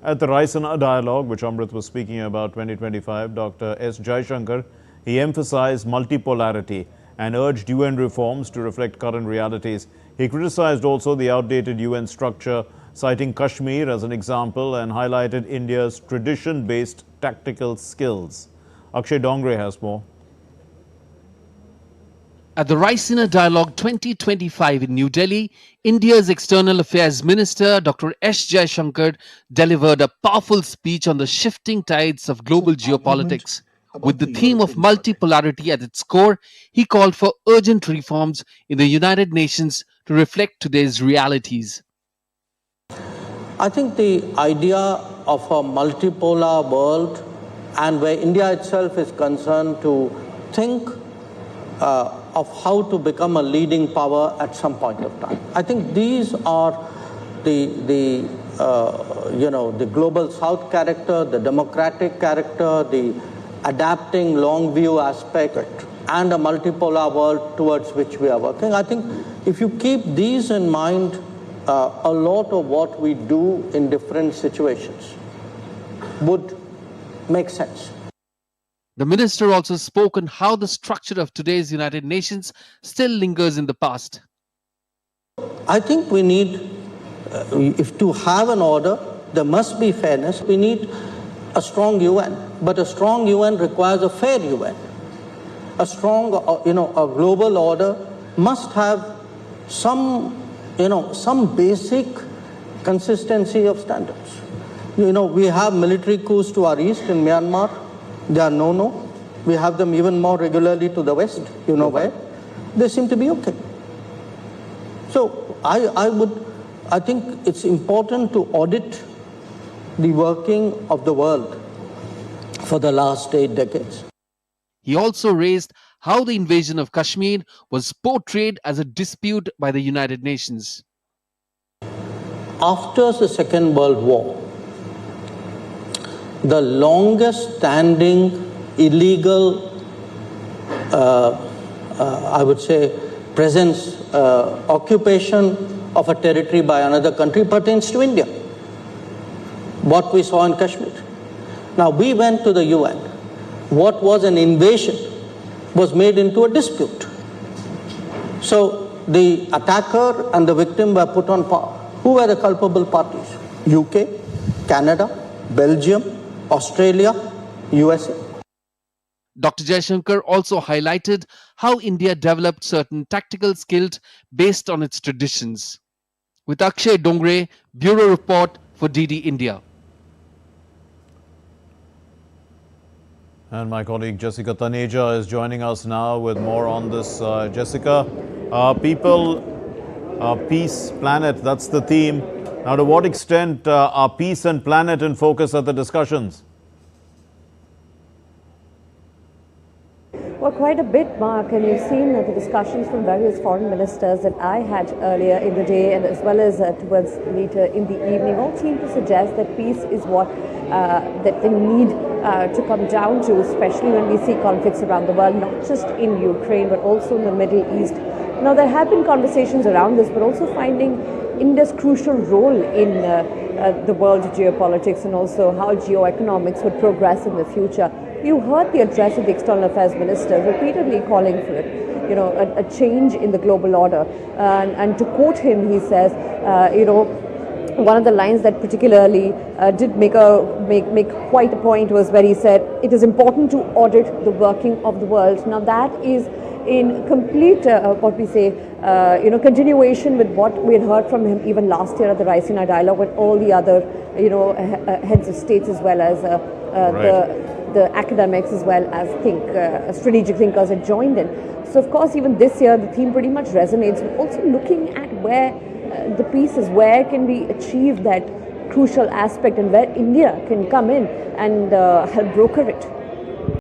At the Raisina Dialogue, which Amrit was speaking about 2025, Dr. S. Jaishankar, he emphasized multipolarity and urged UN reforms to reflect current realities. He criticized also the outdated UN structure, citing Kashmir as an example, and highlighted India's tradition-based tactical skills. Akshay Dongre has more. At the Raisina Dialogue 2025 in New Delhi, India's External Affairs Minister Dr. S. Jaishankar delivered a powerful speech on the shifting tides of global geopolitics. With the theme of multipolarity at its core, he called for urgent reforms in the United Nations to reflect today's realities. I think the idea of a multipolar world, and where India itself is concerned, to think of how to become a leading power at some point of time. I think these are the global South character, the democratic character, the adapting long view aspect, and a multipolar world towards which we are working. I think if you keep these in mind, a lot of what we do in different situations would make sense. The minister also spoke on how the structure of today's United Nations still lingers in the past. I think we need, if to have an order, there must be fairness. We need a strong UN, but a strong UN requires a fair UN. A strong, a global order must have some basic consistency of standards. We have military coups to our east in Myanmar. They are no-no. We have them even more regularly to the west, where. They seem to be okay. So I think it's important to audit the working of the world for the last 8 decades. He also raised how the invasion of Kashmir was portrayed as a dispute by the United Nations. After the Second World War, the longest standing illegal, I would say, presence, occupation of a territory by another country pertains to India. What we saw in Kashmir. Now, we went to the UN. What was an invasion was made into a dispute. So the attacker and the victim were put on par. Who were the culpable parties? UK, Canada, Belgium, Australia, USA. Dr. Jaishankar also highlighted how India developed certain tactical skills based on its traditions. With Akshay Dongre, Bureau Report for DD India. And my colleague Jessica Taneja is joining us now with more on this. Jessica, people, peace, planet, that's the theme. Now, to what extent are peace and planet in focus at the discussions? Well, quite a bit, Mark, and you've seen the discussions from various foreign ministers that I had earlier in the day and as well as towards later in the evening all seem to suggest that peace is what that they need to come down to, especially when we see conflicts around the world, not just in Ukraine, but also in the Middle East. Now, there have been conversations around this, but also finding India's crucial role in the world geopolitics and also how geoeconomics would progress in the future. You heard the address of the External Affairs Minister repeatedly calling for it, a change in the global order. And to quote him, he says, one of the lines that particularly did make quite a point was where he said, it is important to audit the working of the world. Now that is in complete, continuation with what we had heard from him even last year at the Raisina Dialogue with all the other, heads of states as well as the academics as well as strategic thinkers had joined in. So of course, even this year, the theme pretty much resonates, but also looking at where the piece is, where can we achieve that crucial aspect and where India can come in and help broker it.